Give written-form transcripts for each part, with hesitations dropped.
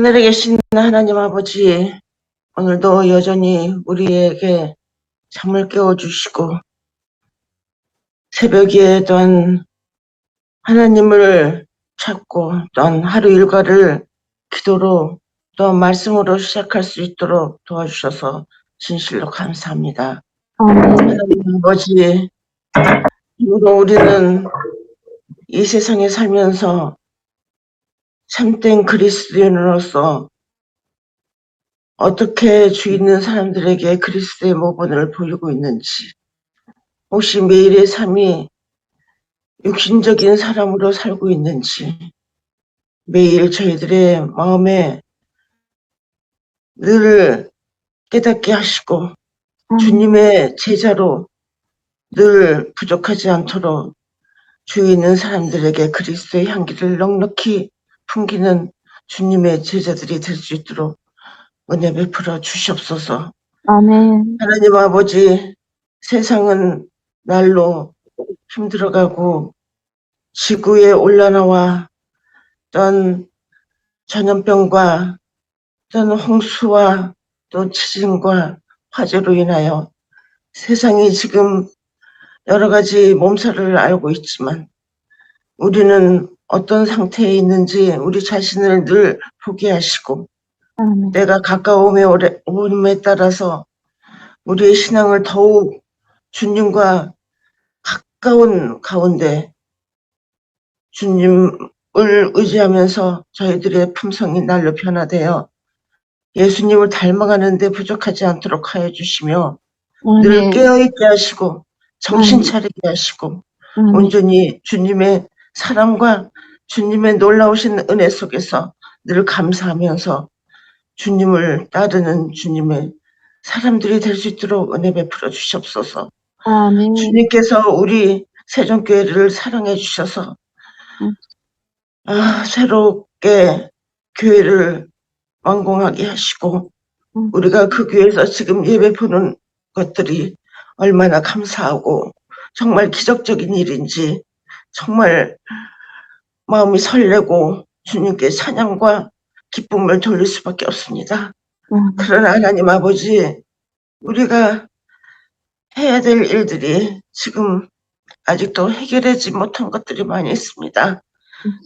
하늘에 계신 하나님 아버지, 오늘도 여전히 우리에게 잠을 깨워주시고 새벽에 또한 하나님을 찾고 또한 하루 일과를 기도로 또한 말씀으로 시작할 수 있도록 도와주셔서 진실로 감사합니다. 하나님 아버지, 오늘도 우리는 이 세상에 살면서 참된 그리스도인으로서 어떻게 주 있는 사람들에게 그리스도의 모본을 보이고 있는지, 혹시 매일의 삶이 육신적인 사람으로 살고 있는지, 매일 저희들의 마음에 늘 깨닫게 하시고 주님의 제자로 늘 부족하지 않도록 주위에 있는 사람들에게 그리스도의 향기를 넉넉히 풍기는 주님의 제자들이 될 수 있도록 은혜 베풀어 주시옵소서. 아멘. 하나님 아버지, 세상은 날로 힘들어가고 지구의 온난화와 또한 전염병과 또한 홍수와 또 지진과 화재로 인하여 세상이 지금 여러 가지 몸살을 앓고 있지만 우리는 어떤 상태에 있는지 우리 자신을 늘 보게 하시고 때가 가까움에 따라서 우리의 신앙을 더욱 주님과 가까운 가운데 주님을 의지하면서 저희들의 품성이 날로 변화되어 예수님을 닮아가는데 부족하지 않도록 하여 주시며 늘 깨어있게 하시고 정신 차리게 하시고 온전히 주님의 사랑과 주님의 놀라우신 은혜 속에서 늘 감사하면서 주님을 따르는 주님의 사람들이 될 수 있도록 은혜 베풀어 주시옵소서. 아멘. 주님께서 우리 세종교회를 사랑해 주셔서 새롭게 교회를 완공하게 하시고 우리가 그 교회에서 지금 예배 보는 것들이 얼마나 감사하고 정말 기적적인 일인지 정말 마음이 설레고 주님께 찬양과 기쁨을 돌릴 수밖에 없습니다. 그러나 하나님 아버지, 우리가 해야 될 일들이 지금 아직도 해결하지 못한 것들이 많이 있습니다.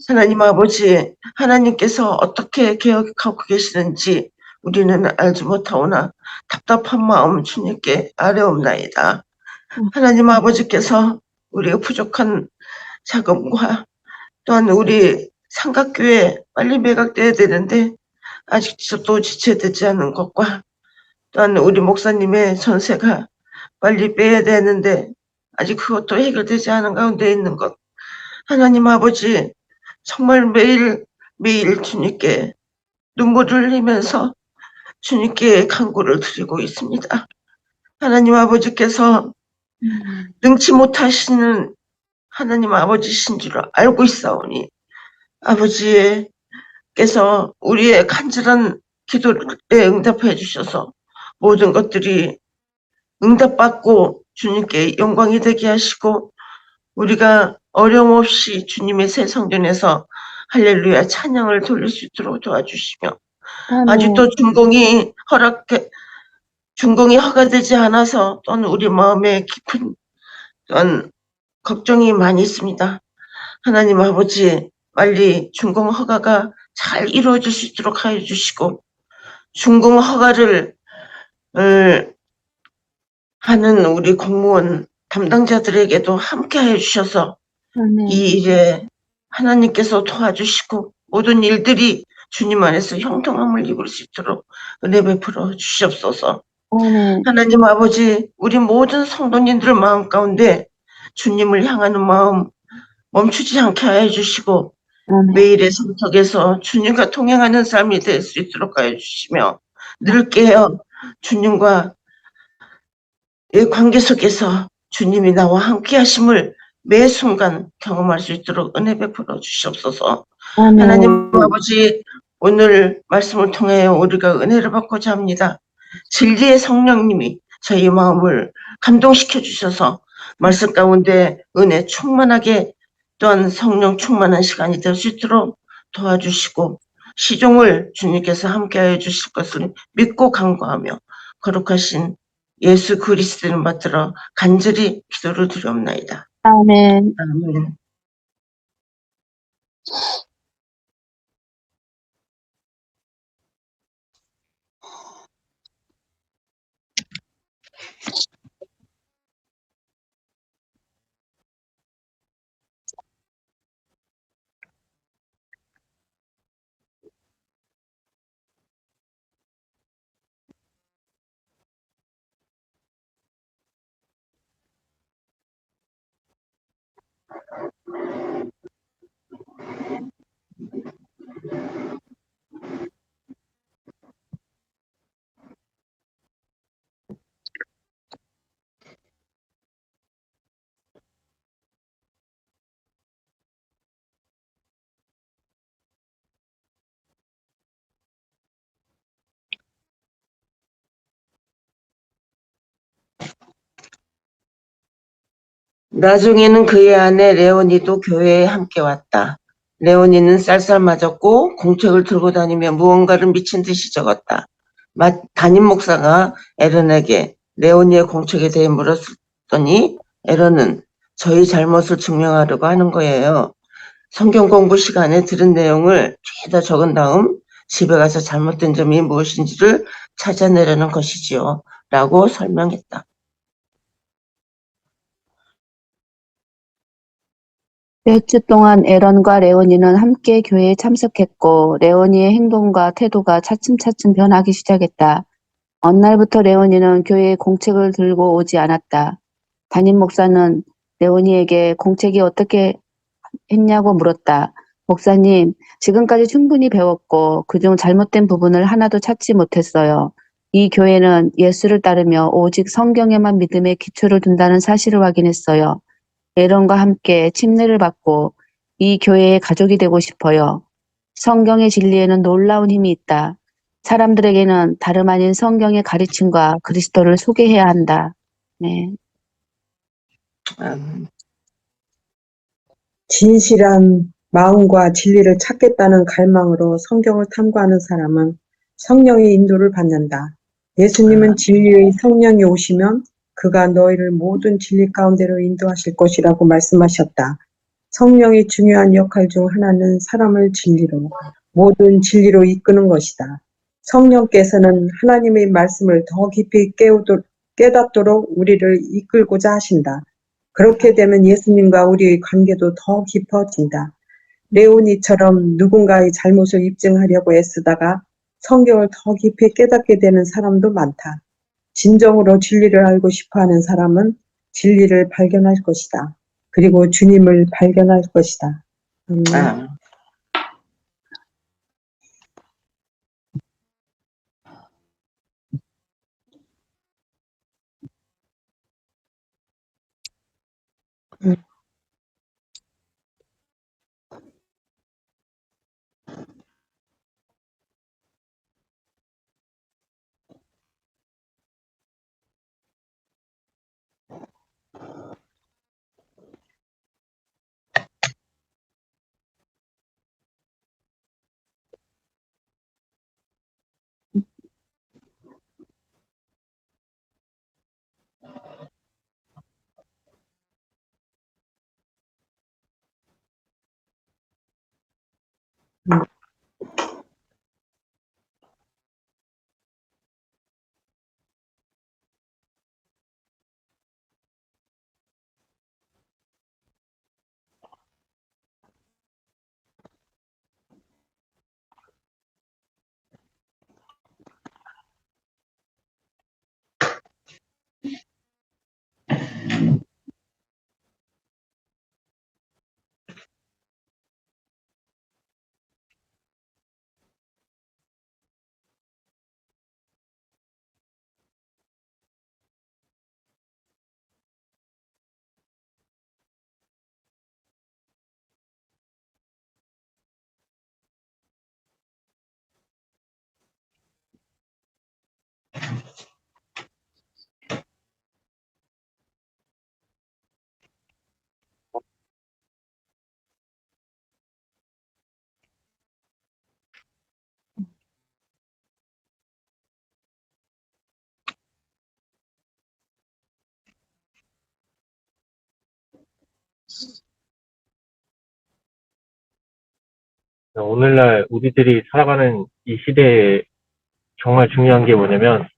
하나님 아버지, 하나님께서 어떻게 계획하고 계시는지 우리는 알지 못하오나 답답한 마음 주님께 아뢰옵나이다. 하나님 아버지께서 우리가 부족한 자금과 또한 우리 삼각교회 빨리 매각돼야 되는데 아직도 지체되지 않은 것과 또한 우리 목사님의 전세가 빨리 빼야 되는데 아직 그것도 해결되지 않은 가운데 있는 것, 하나님 아버지 정말 매일 주님께 눈물을 흘리면서 주님께 간구를 드리고 있습니다. 하나님 아버지께서 능치 못하시는 하나님 아버지신 줄 알고 있사오니 아버지께서 우리의 간절한 기도에 응답해 주셔서 모든 것들이 응답받고 주님께 영광이 되게 하시고 우리가 어려움 없이 주님의 새 성전에서 할렐루야 찬양을 돌릴 수 있도록 도와주시며 아직도 준공이 허가되지 않아서 또한 우리 마음에 깊은 또한 걱정이 많이 있습니다. 하나님 아버지, 빨리 준공 허가가 잘 이루어질 수 있도록 하여 주시고 준공 허가를 하는 우리 공무원 담당자들에게도 함께 하여 주셔서 이 일에 하나님께서 도와주시고 모든 일들이 주님 안에서 형통함을 입을 수 있도록 은혜 베풀어 주시옵소서. 하나님 아버지, 우리 모든 성도님들 마음 가운데 주님을 향하는 마음 멈추지 않게 하여 주시고 매일의 성석에서 주님과 동행하는 삶이 될 수 있도록 하여 주시며 늘 깨어 주님과 이 관계 속에서 주님이 나와 함께 하심을 매 순간 경험할 수 있도록 은혜 베풀어 주시옵소서. 하나님 아버지, 오늘 말씀을 통해 우리가 은혜를 받고자 합니다. 진리의 성령님이 저희 마음을 감동시켜 주셔서 말씀 가운데 은혜 충만하게 또한 성령 충만한 시간이 될 수 있도록 도와주시고 시종을 주님께서 함께하여 주실 것을 믿고 간구하며 거룩하신 예수 그리스도 이름 받들어 간절히 기도를 드리옵나이다. 아멘. 아멘. 나중에는 그의 아내 레오니도 교회에 함께 왔다. 레오니는 쌀쌀맞았고 공책을 들고 다니며 무언가를 미친 듯이 적었다. 담임 목사가 에런에게 레오니의 공책에 대해 물었더니 에런은 저희 잘못을 증명하려고 하는 거예요. 성경 공부 시간에 들은 내용을 죄다 적은 다음 집에 가서 잘못된 점이 무엇인지를 찾아내려는 것이지요. 라고 설명했다. 몇 주 동안 에런과 레오니는 함께 교회에 참석했고 레오니의 행동과 태도가 차츰차츰 변하기 시작했다. 어느 날부터 레오니는 교회에 공책을 들고 오지 않았다. 담임 목사는 레오니에게 공책이 어떻게 했냐고 물었다. 목사님, 지금까지 충분히 배웠고 그중 잘못된 부분을 하나도 찾지 못했어요. 이 교회는 예수를 따르며 오직 성경에만 믿음의 기초를 둔다는 사실을 확인했어요. 에런과 함께 침례를 받고 이 교회의 가족이 되고 싶어요. 성경의 진리에는 놀라운 힘이 있다. 사람들에게는 다름 아닌 성경의 가르침과 그리스도를 소개해야 한다. 네. 진실한 마음과 진리를 찾겠다는 갈망으로 성경을 탐구하는 사람은 성령의 인도를 받는다. 예수님은 진리의 성령이 오시면 그가 너희를 모든 진리 가운데로 인도하실 것이라고 말씀하셨다. 성령의 중요한 역할 중 하나는 사람을 진리로, 모든 진리로 이끄는 것이다. 성령께서는 하나님의 말씀을 더 깊이 깨닫도록 우리를 이끌고자 하신다. 그렇게 되면 예수님과 우리의 관계도 더 깊어진다. 레오니처럼 누군가의 잘못을 입증하려고 애쓰다가 성경을 더 깊이 깨닫게 되는 사람도 많다. 진정으로 진리를 알고 싶어하는 사람은 진리를 발견할 것이다. 그리고 주님을 발견할 것이다. 아멘. 오늘날 우리들이 살아가는 이 시대에 정말 중요한 게 뭐냐면,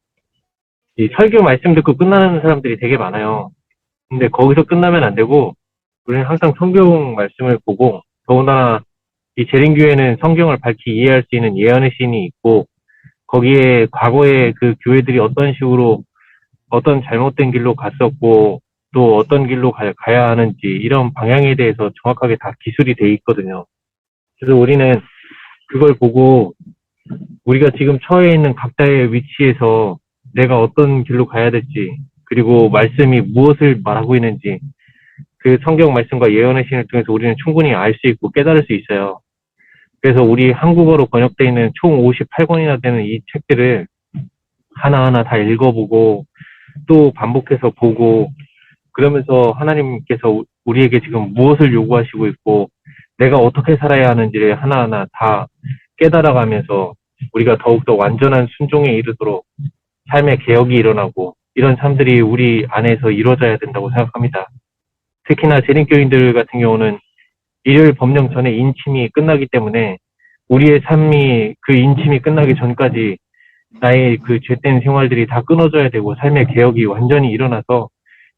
이 설교 말씀 듣고 끝나는 사람들이 되게 많아요. 근데 거기서 끝나면 안 되고, 우리는 항상 성경 말씀을 보고, 더군다나 이 재림교회는 성경을 밝히 이해할 수 있는 예언의 신이 있고, 거기에 과거에 그 교회들이 어떤 식으로 어떤 잘못된 길로 갔었고, 또 어떤 길로 가야 하는지, 이런 방향에 대해서 정확하게 다 기술이 돼 있거든요. 그래서 우리는 그걸 보고 우리가 지금 처해 있는 각자의 위치에서 내가 어떤 길로 가야 될지, 그리고 말씀이 무엇을 말하고 있는지, 그 성경 말씀과 예언의 신을 통해서 우리는 충분히 알 수 있고 깨달을 수 있어요. 그래서 우리 한국어로 번역되어 있는 총 58권이나 되는 이 책들을 하나하나 다 읽어보고 또 반복해서 보고, 그러면서 하나님께서 우리에게 지금 무엇을 요구하시고 있고 내가 어떻게 살아야 하는지를 하나하나 다 깨달아가면서 우리가 더욱더 완전한 순종에 이르도록 삶의 개혁이 일어나고 이런 삶들이 우리 안에서 이루어져야 된다고 생각합니다. 특히나 재림교인들 같은 경우는 일요일 법령 전에 인침이 끝나기 때문에 우리의 삶이 그 인침이 끝나기 전까지 나의 그 죄된 생활들이 다 끊어져야 되고 삶의 개혁이 완전히 일어나서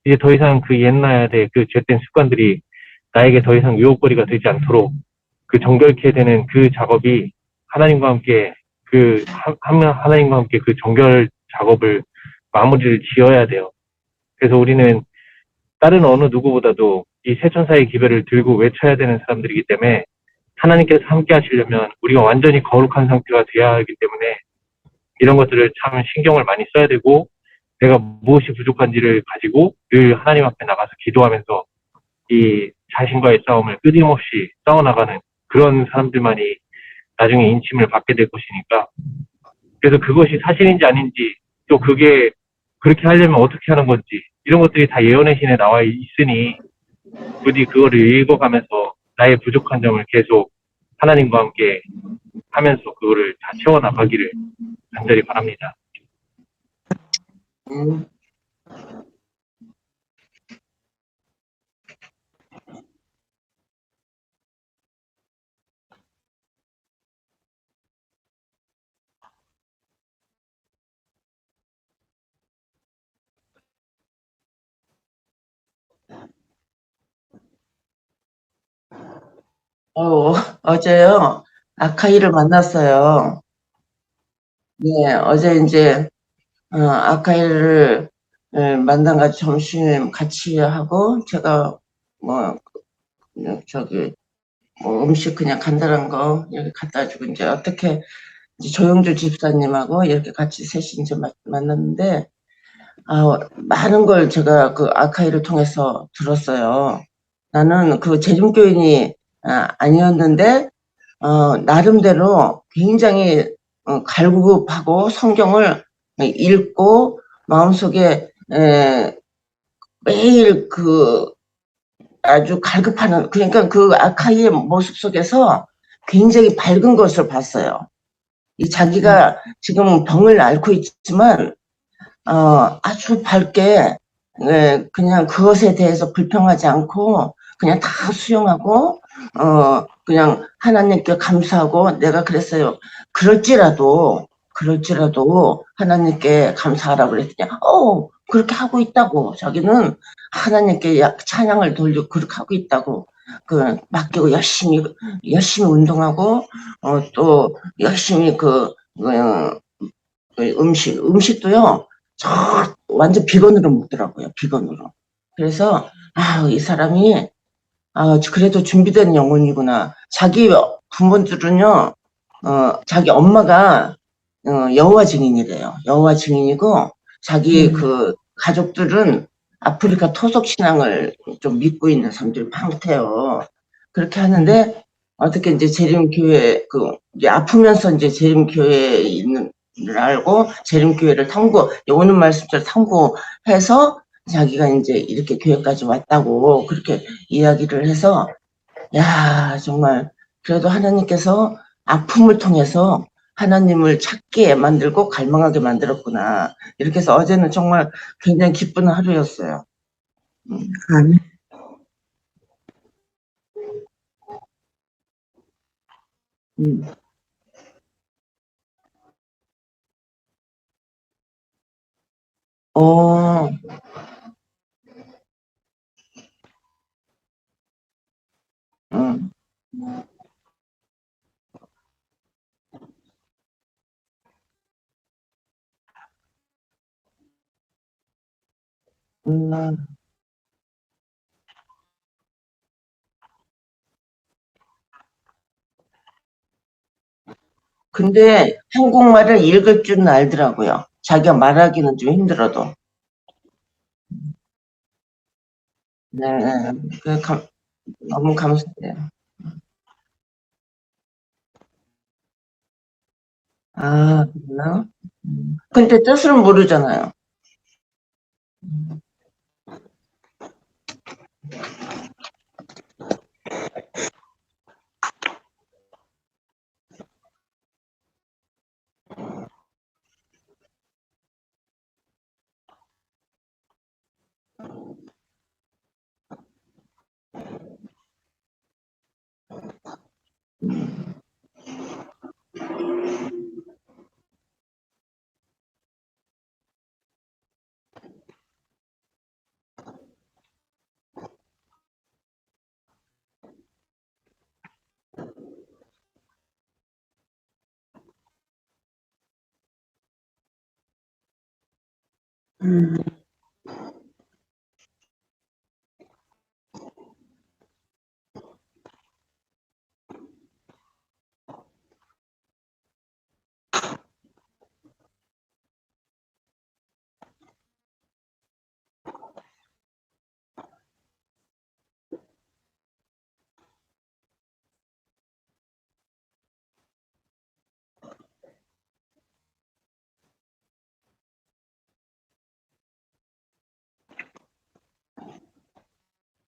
이제 더 이상 그 옛날의 그 죄된 습관들이 나에게 더 이상 유혹거리가 되지 않도록 그 정결케 되는 그 작업이 하나님과 함께 하나님과 함께 그 정결 작업을 마무리를 지어야 돼요. 그래서 우리는 다른 어느 누구보다도 이 세천사의 기별을 들고 외쳐야 되는 사람들이기 때문에 하나님께서 함께 하시려면 우리가 완전히 거룩한 상태가 되어야 하기 때문에 이런 것들을 참 신경을 많이 써야 되고, 내가 무엇이 부족한지를 가지고 늘 하나님 앞에 나가서 기도하면서 이 자신과의 싸움을 끊임없이 싸워나가는 그런 사람들만이 나중에 인침을 받게 될 것이니까, 그래서 그것이 사실인지 아닌지, 또 그게 그렇게 하려면 어떻게 하는 건지, 이런 것들이 다 예언의 신에 나와 있으니 부디 그거를 읽어가면서 나의 부족한 점을 계속 하나님과 함께 하면서 그거를 다 채워나가기를 간절히 바랍니다. 음, 어제요, 아카이를 만났어요. 네, 어제 이제, 아카이를 만나가지고 점심 같이 하고, 제가 뭐, 저기, 뭐 음식 그냥 간단한 거 이렇게 갖다 주고, 이제 어떻게, 이제 조영주 집사님하고 이렇게 같이 셋이 이제 만났는데, 많은 걸 제가 그 아카이를 통해서 들었어요. 나는 그 재림교인이 아니었는데, 나름대로 굉장히 갈급하고 성경을 읽고 마음속에 매일 그 아주 갈급하는, 그러니까 그 아카이의 모습 속에서 굉장히 밝은 것을 봤어요. 이 자기가 지금 병을 앓고 있지만 아주 밝게 그냥 그것에 대해서 불평하지 않고 그냥 다 수용하고 그냥 하나님께 감사하고, 내가 그랬어요. 그럴지라도 하나님께 감사하라고 그랬더니 그렇게 하고 있다고. 자기는 하나님께 찬양을 돌리고 그렇게 하고 있다고. 그 맡기고 열심히 운동하고 또 열심히 음식도요. 완전 비건으로 먹더라고요. 비건으로. 그래서 이 사람이 그래도 준비된 영혼이구나. 자기 부모들은요, 자기 엄마가 여호와 증인이래요. 여호와 증인이고 자기 그 가족들은 아프리카 토속 신앙을 좀 믿고 있는 사람들이 많대요. 그렇게 하는데 어떻게 이제 재림교회 이제 아프면서 이제 재림교회에 있는 줄 알고 재림교회를 오는 말씀처럼 탐구해서 자기가 이제 이렇게 교회까지 왔다고 그렇게 이야기를 해서, 야, 정말 그래도 하나님께서 아픔을 통해서 하나님을 찾게 만들고 갈망하게 만들었구나. 이렇게 해서 어제는 정말 굉장히 기쁜 하루였어요. 아멘. 음. 어, 음, 음. 근데 한국말을 읽을 줄은 알더라고요. 자기가 말하기는 좀 힘들어도. 네, 너무 감사해요. 아, 그렇나? 근데 뜻을 모르잖아요. 음,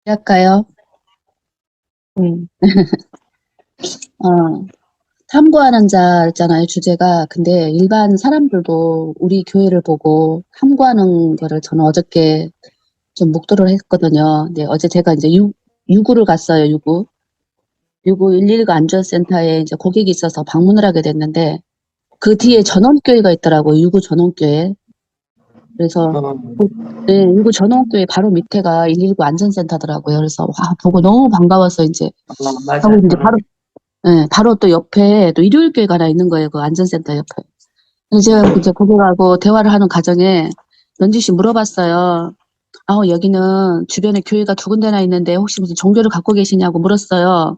할까요? 음. 어, 탐구하는 자 있잖아요, 주제가. 근데 일반 사람들도 우리 교회를 보고 탐구하는 거를 저는 어저께 좀 목도를 했거든요. 근데 어제 제가 이제 유구를 갔어요, 유구. 유구 119 안전센터에 이제 고객이 있어서 방문을 하게 됐는데, 그 뒤에 전원교회가 있더라고요, 유구 전원교회. 그래서, 어, 네, 유구 전원교회 바로 밑에가 119 안전센터더라고요. 그래서, 와, 보고 너무 반가워서 이제, 맞아. 하고 이제 바로, 네, 바로 또 옆에 또 일요일교회가 하나 있는 거예요, 그 안전센터 옆에. 그래서 제가 이제 고객하고 대화를 하는 과정에 넌지시 물어봤어요. 여기는 주변에 교회가 두 군데나 있는데 혹시 무슨 종교를 갖고 계시냐고 물었어요.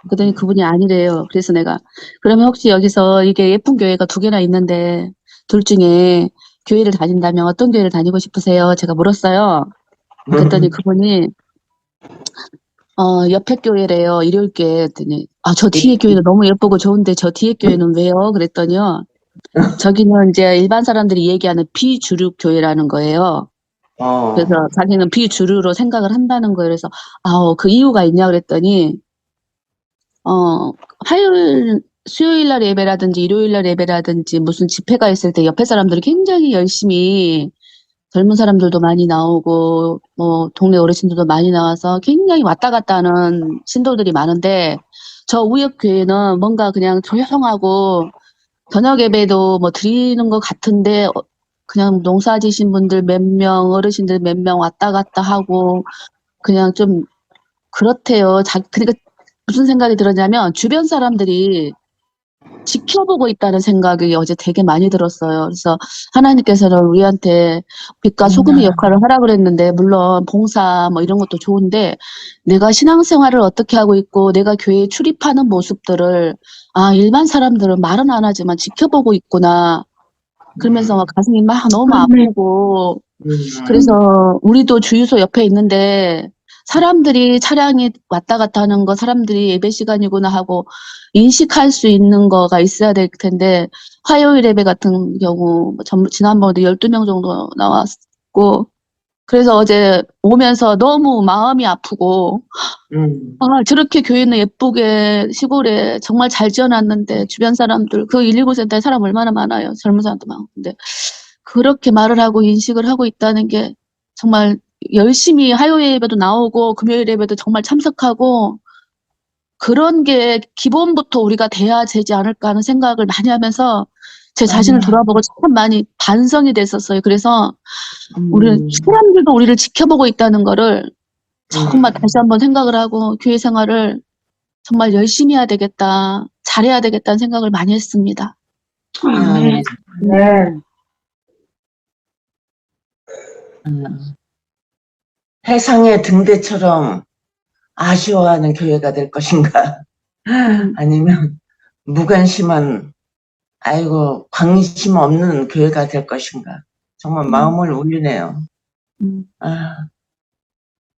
그랬더니 그분이 아니래요. 그래서 내가 그러면 혹시 여기서 이게 예쁜 교회가 두 개나 있는데 둘 중에 교회를 다닌다면 어떤 교회를 다니고 싶으세요? 제가 물었어요. 그랬더니 그분이 옆에 교회래요. 일요일교회. 했더니 저 뒤에 교회는 너무 예쁘고 좋은데 저 뒤에 교회는 왜요? 그랬더니요. 저기는 이제 일반 사람들이 얘기하는 비주류 교회라는 거예요. 그래서 자기는 비주류로 생각을 한다는 거예요. 그래서 그 이유가 있냐 그랬더니 화요일, 수요일 날 예배라든지 일요일 날 예배라든지 무슨 집회가 있을 때 옆에 사람들이 굉장히 열심히 젊은 사람들도 많이 나오고 뭐 동네 어르신들도 많이 나와서 굉장히 왔다 갔다 하는 신도들이 많은데 저 우역 교회는 뭔가 그냥 조용하고 저녁 예배도 뭐 드리는 것 같은데 그냥 농사 지신 분들 몇 명, 어르신들 몇 명 왔다 갔다 하고 그냥 좀 그렇대요. 그러니까 무슨 생각이 들었냐면 주변 사람들이 지켜보고 있다는 생각이 어제 되게 많이 들었어요. 그래서 하나님께서는 우리한테 빛과 소금의 역할을 하라 그랬는데 물론 봉사 뭐 이런 것도 좋은데 내가 신앙생활을 어떻게 하고 있고 내가 교회에 출입하는 모습들을 일반 사람들은 말은 안 하지만 지켜보고 있구나. 그러면서 막 가슴이 막 너무 아프고 그래서 우리도 주유소 옆에 있는데 사람들이 차량이 왔다 갔다 하는 거 사람들이 예배 시간이구나 하고 인식할 수 있는 거가 있어야 될 텐데 화요일 예배 같은 경우 지난번에도 12명 정도 나왔고 그래서 어제 오면서 너무 마음이 아프고 저렇게 교회는 예쁘게 시골에 정말 잘 지어놨는데 주변 사람들 그 119 센터에 사람 얼마나 많아요. 젊은 사람도 많고. 근데 그렇게 말을 하고 인식을 하고 있다는 게 정말 열심히 화요일 예배도 나오고 금요일 예배도 정말 참석하고 그런 게 기본부터 우리가 돼야 되지 않을까 하는 생각을 많이 하면서 제 자신을 돌아보고 참 많이 반성이 됐었어요. 그래서 우리는 사람들도 우리를 지켜보고 있다는 거를 정말 다시 한번 생각을 하고 교회 생활을 정말 열심히 해야 되겠다, 잘해야 되겠다는 생각을 많이 했습니다. 네. 네. 해상의 등대처럼 아쉬워하는 교회가 될 것인가? 아니면 무관심한, 아이고, 관심 없는 교회가 될 것인가? 정말 마음을 울리네요. 아,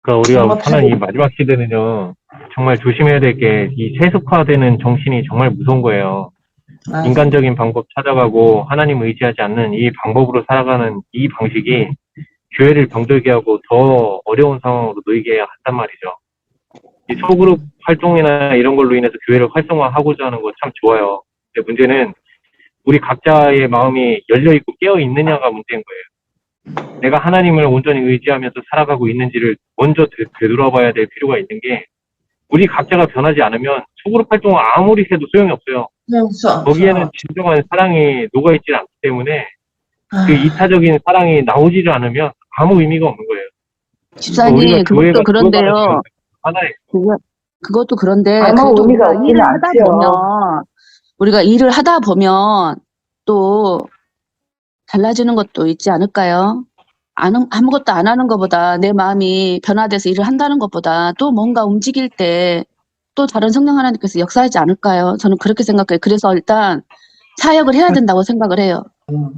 그러니까 우리가 정말 사는 이 마지막 시대는요, 정말 조심해야 될 게 이 세속화되는 정신이 정말 무서운 거예요. 맞아요. 인간적인 방법 찾아가고 하나님 의지하지 않는 이 방법으로 살아가는 이 방식이 교회를 병들게 하고 더 어려운 상황으로 놓이게 한단 말이죠. 이 소그룹 활동이나 이런 걸로 인해서 교회를 활성화하고자 하는 거 참 좋아요. 근데 문제는 우리 각자의 마음이 열려있고 깨어있느냐가 문제인 거예요. 내가 하나님을 온전히 의지하면서 살아가고 있는지를 먼저 되돌아봐야 될 필요가 있는 게, 우리 각자가 변하지 않으면 소그룹 활동을 아무리 해도 소용이 없어요. 거기에는 진정한 사랑이 녹아있지 않기 때문에 그 이타적인 사랑이 나오지를 않으면 아무 의미가 없는 거예요. 집사님, 그것도 그런데요. 하나의 그것도 그런데, 아무 그래도 의미가 우리가 없지는 일을 하다 않지요. 보면, 우리가 일을 하다 보면 또 달라지는 것도 있지 않을까요? 아무것도 안 하는 것보다, 내 마음이 변화돼서 일을 한다는 것보다 또 뭔가 움직일 때 또 다른 성령 하나님께서 역사하지 않을까요? 저는 그렇게 생각해요. 그래서 일단 사역을 해야 된다고 생각을 해요.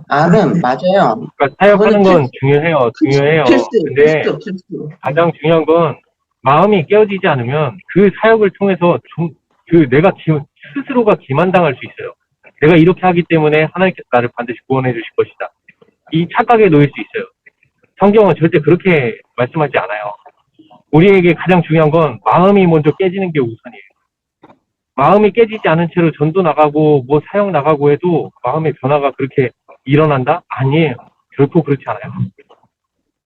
아멘, 맞아요. 그러니까 사역하는 건 중요해요. 근데 필수. 가장 중요한 건 마음이 깨어지지 않으면 그 사역을 통해서 내가 스스로가 기만당할 수 있어요. 내가 이렇게 하기 때문에 하나님께서 나를 반드시 구원해 주실 것이다. 이 착각에 놓일 수 있어요. 성경은 절대 그렇게 말씀하지 않아요. 우리에게 가장 중요한 건 마음이 먼저 깨지는 게 우선이에요. 마음이 깨지지 않은 채로 전도 나가고 뭐 사역 나가고 해도 마음의 변화가 그렇게 일어난다? 아니에요. 결코 그렇지 않아요.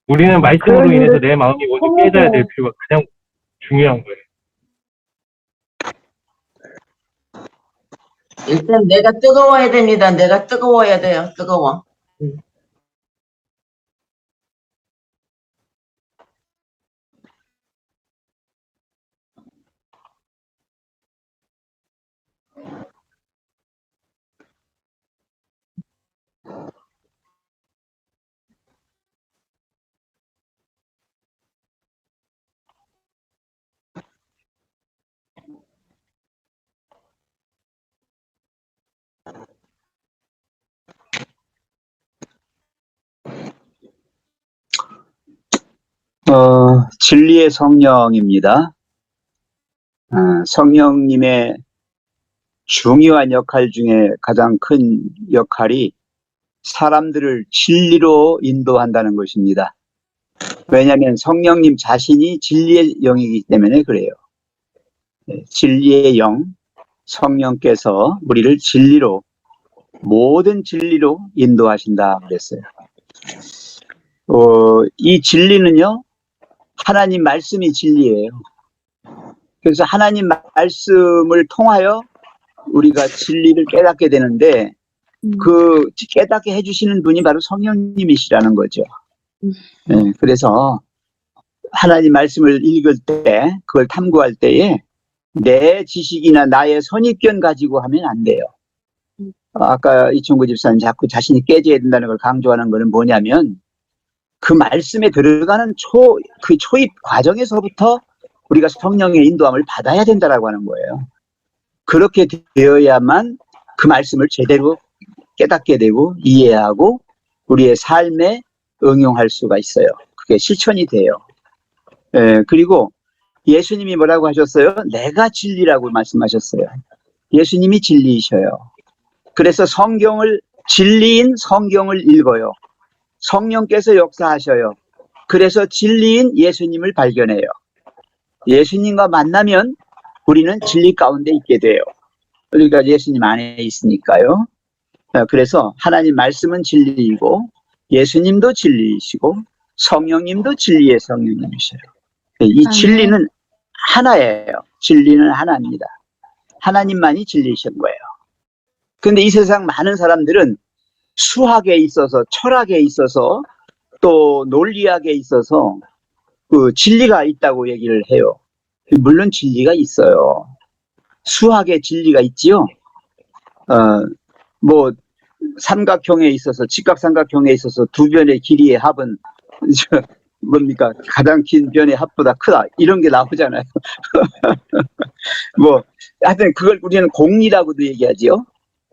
우리는 말씀으로 인해서 내 마음이 먼저 깨져야 될 필요가 가장 중요한 거예요. 일단 내가 뜨거워야 됩니다. 내가 뜨거워야 돼요. 뜨거워. 진리의 성령입니다. 성령님의 중요한 역할 중에 가장 큰 역할이 사람들을 진리로 인도한다는 것입니다. 왜냐하면 성령님 자신이 진리의 영이기 때문에 그래요. 진리의 영, 성령께서 우리를 진리로, 모든 진리로 인도하신다 그랬어요. 이 진리는요, 하나님 말씀이 진리예요. 그래서 하나님 말씀을 통하여 우리가 진리를 깨닫게 되는데, 그 깨닫게 해주시는 분이 바로 성령님이시라는 거죠. 그래서 하나님 말씀을 읽을 때, 그걸 탐구할 때에 내 지식이나 나의 선입견 가지고 하면 안 돼요. 아까 이충구 집사님 자꾸 자신이 깨져야 된다는 걸 강조하는 것은 뭐냐면, 그 말씀에 들어가는 그 초입 과정에서부터 우리가 성령의 인도함을 받아야 된다라고 하는 거예요. 그렇게 되어야만 그 말씀을 제대로 깨닫게 되고 이해하고 우리의 삶에 응용할 수가 있어요. 그게 실천이 돼요. 그리고 예수님이 뭐라고 하셨어요? 내가 진리라고 말씀하셨어요. 예수님이 진리이셔요. 그래서 진리인 성경을 읽어요. 성령께서 역사하셔요. 그래서 진리인 예수님을 발견해요. 예수님과 만나면 우리는 진리 가운데 있게 돼요. 우리가 예수님 안에 있으니까요. 그래서 하나님 말씀은 진리이고 예수님도 진리이시고 성령님도 진리의 성령님이셔요. 이 진리는 하나예요. 진리는 하나입니다. 하나님만이 진리이신 거예요. 근데 이 세상 많은 사람들은 수학에 있어서, 철학에 있어서, 또 논리학에 있어서 그 진리가 있다고 얘기를 해요. 물론 진리가 있어요. 수학에 진리가 있지요. 뭐 삼각형에 있어서, 직각삼각형에 있어서 두 변의 길이의 합은 뭡니까? 가장 긴 변의 합보다 크다. 이런 게 나오잖아요. 뭐 하여튼 그걸 우리는 공리라고도 얘기하지요.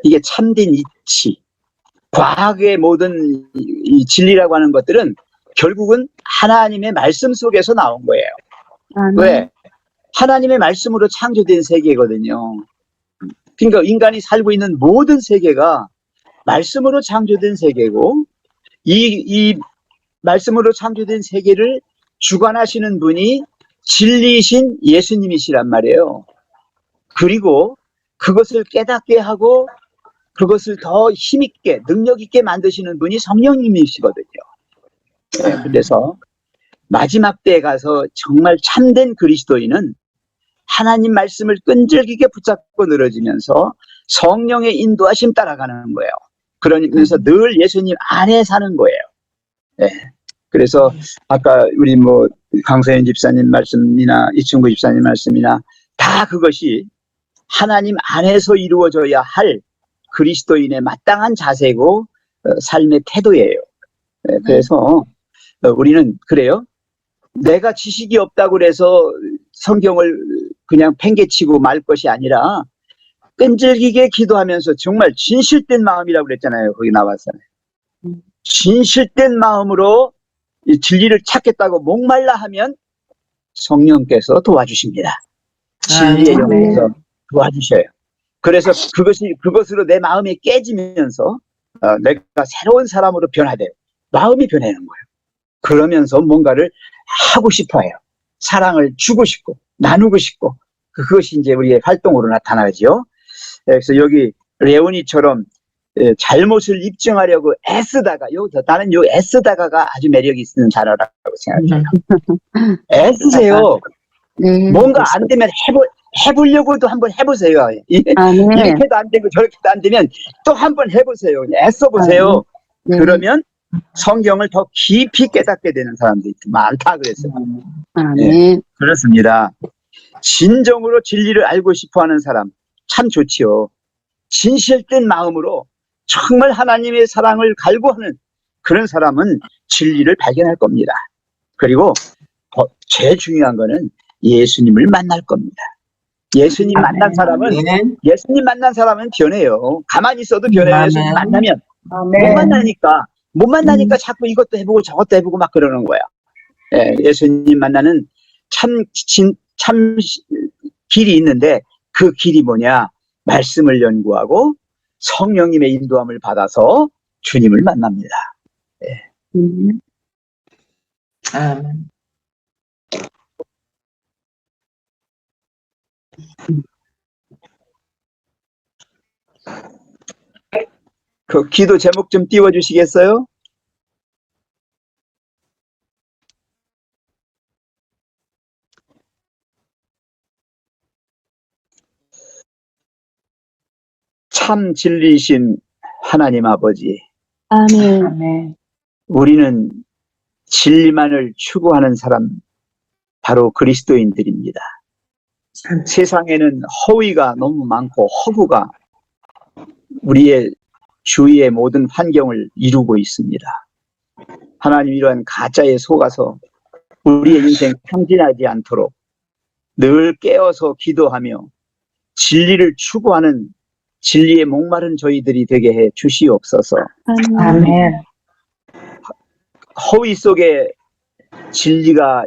이게 참된 이치. 과학의 모든 이 진리라고 하는 것들은 결국은 하나님의 말씀 속에서 나온 거예요. 왜? 하나님의 말씀으로 창조된 세계거든요. 그러니까 인간이 살고 있는 모든 세계가 말씀으로 창조된 세계고, 이 말씀으로 창조된 세계를 주관하시는 분이 진리이신 예수님이시란 말이에요. 그리고 그것을 깨닫게 하고 그것을 더 힘있게, 능력있게 만드시는 분이 성령님이시거든요. 네, 그래서 마지막 때에 가서 정말 참된 그리스도인은 하나님 말씀을 끈질기게 붙잡고 늘어지면서 성령의 인도하심 따라가는 거예요. 그러면서 늘 예수님 안에 사는 거예요. 네. 그래서 아까 우리 뭐 강서연 집사님 말씀이나 이충구 집사님 말씀이나 다 그것이 하나님 안에서 이루어져야 할 그리스도인의 마땅한 자세고 삶의 태도예요. 네. 그래서 우리는 그래요. 내가 지식이 없다고 그래서 성경을 그냥 팽개치고 말 것이 아니라 끈질기게 기도하면서 정말 진실된 마음이라고 그랬잖아요. 거기 나왔잖아요. 진실된 마음으로 이 진리를 찾겠다고 목말라 하면 성령께서 도와주십니다. 진리의 영에서 도와주셔요. 그래서 그것으로 내 마음이 깨지면서 내가 새로운 사람으로 변화돼요. 마음이 변하는 거예요. 그러면서 뭔가를 하고 싶어요. 사랑을 주고 싶고 나누고 싶고 그것이 이제 우리의 활동으로 나타나죠. 그래서 여기 레오니처럼 잘못을 입증하려고 애쓰다가 나는 요 애쓰다가가 아주 매력이 있는 단어라고 생각해요. 애쓰세요. 네. 뭔가 안 되면 해보려고도 한번 해보세요. 아, 네. 이렇게도 안 되고 저렇게도 안 되면 또 한번 해보세요. 애써보세요. 네. 그러면 성경을 더 깊이 깨닫게 되는 사람들이 많다 그랬어요. 아, 네. 네. 그렇습니다. 진정으로 진리를 알고 싶어하는 사람 참 좋지요. 진실된 마음으로 정말 하나님의 사랑을 갈구하는 그런 사람은 진리를 발견할 겁니다. 그리고 제일 중요한 거는 예수님을 만날 겁니다. 예수님 만난 사람은 변해요. 가만히 있어도 변해요. 예수님 만나면 못 만나니까 자꾸 이것도 해보고 저것도 해보고 막 그러는 거야. 예수님 만나는 참 길이 있는데 그 길이 뭐냐? 말씀을 연구하고 성령님의 인도함을 받아서 주님을 만납니다. 아멘. 그 기도 제목 좀 띄워주시겠어요? 참 진리이신 하나님 아버지, 아멘. 우리는 진리만을 추구하는 사람 바로 그리스도인들입니다. 세상에는 허위가 너무 많고 허구가 우리의 주위의 모든 환경을 이루고 있습니다. 하나님 이러한 가짜에 속아서 우리의 인생 상진하지 않도록 늘 깨어서 기도하며 진리를 추구하는 진리에 목마른 저희들이 되게 해 주시옵소서. 아멘. 허위 속에 진리가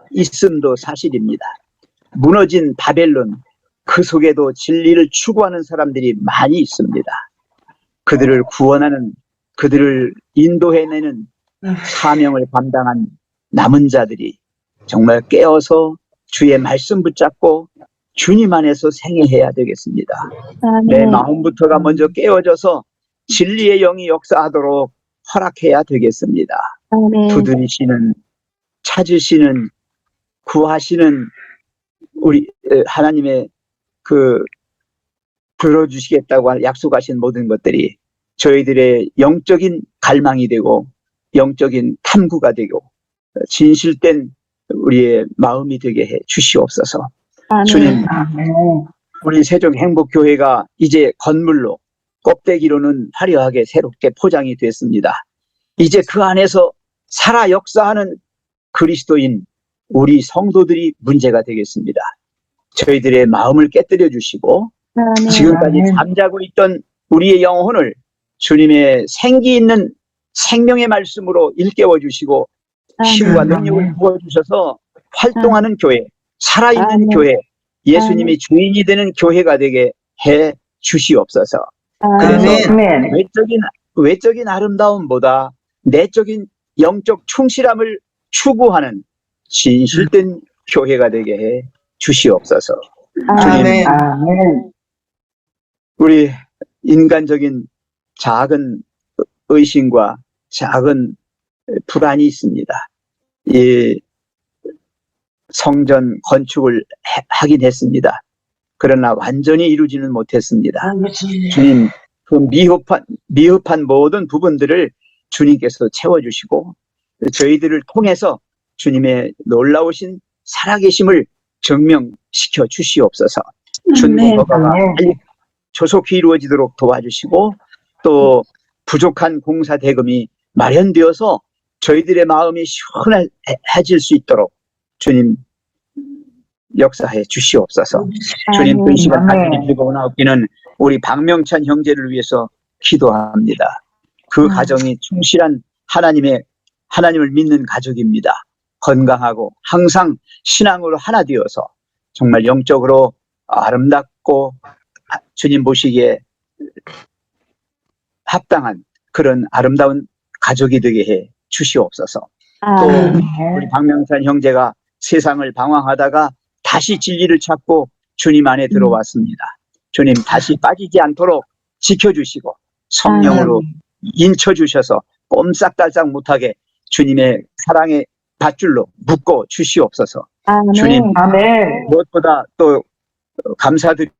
있음도 사실입니다. 무너진 바벨론 그 속에도 진리를 추구하는 사람들이 많이 있습니다. 그들을 구원하는, 그들을 인도해내는 사명을 감당한 남은 자들이 정말 깨어서 주의 말씀 붙잡고 주님 안에서 생애해야 되겠습니다. 내 마음부터가 먼저 깨어져서 진리의 영이 역사하도록 허락해야 되겠습니다. 두드리시는, 찾으시는, 구하시는 우리 하나님의 그 들어주시겠다고 약속하신 모든 것들이 저희들의 영적인 갈망이 되고 영적인 탐구가 되고 진실된 우리의 마음이 되게 해 주시옵소서. 주님, 우리 세종행복교회가 이제 건물로 껍데기로는 화려하게 새롭게 포장이 됐습니다. 이제 그 안에서 살아 역사하는 그리스도인 우리 성도들이 문제가 되겠습니다. 저희들의 마음을 깨뜨려 주시고 지금까지 잠자고 있던 우리의 영혼을 주님의 생기 있는 생명의 말씀으로 일깨워 주시고 힘과 능력을 부어주셔서 활동하는 교회, 살아있는 교회, 예수님이 주인이 되는 교회가 되게 해 주시옵소서. 그래서 외적인 아름다움보다 내적인 영적 충실함을 추구하는 진실된 교회가 되게 해 주시옵소서. 주님, 우리 인간적인 작은 의심과 작은 불안이 있습니다. 이 성전 건축을 하긴 했습니다. 그러나 완전히 이루지는 못했습니다. 주님, 그 미흡한 모든 부분들을 주님께서 채워주시고 저희들을 통해서 주님의 놀라우신 살아계심을 증명시켜 주시옵소서. 준공허가가 빨리 조속히 이루어지도록 도와주시고 또 부족한 공사 대금이 마련되어서 저희들의 마음이 시원해질 수 있도록 주님 역사해 주시옵소서. 주님, 그 시간 간절히 빌고나옵기는 우리 박명찬 형제를 위해서 기도합니다. 그 가정이 충실한 하나님을 믿는 가족입니다. 건강하고 항상 신앙으로 하나 되어서 정말 영적으로 아름답고 주님 보시기에 합당한 그런 아름다운 가족이 되게 해 주시옵소서. 또 우리 박명찬 형제가 세상을 방황하다가 다시 진리를 찾고 주님 안에 들어왔습니다. 주님, 다시 빠지지 않도록 지켜주시고 성령으로 인쳐주셔서 꼼짝달싹 못하게 주님의 사랑의 밧줄로 묶어 주시옵소서. 주님, 무엇보다 또 감사드리고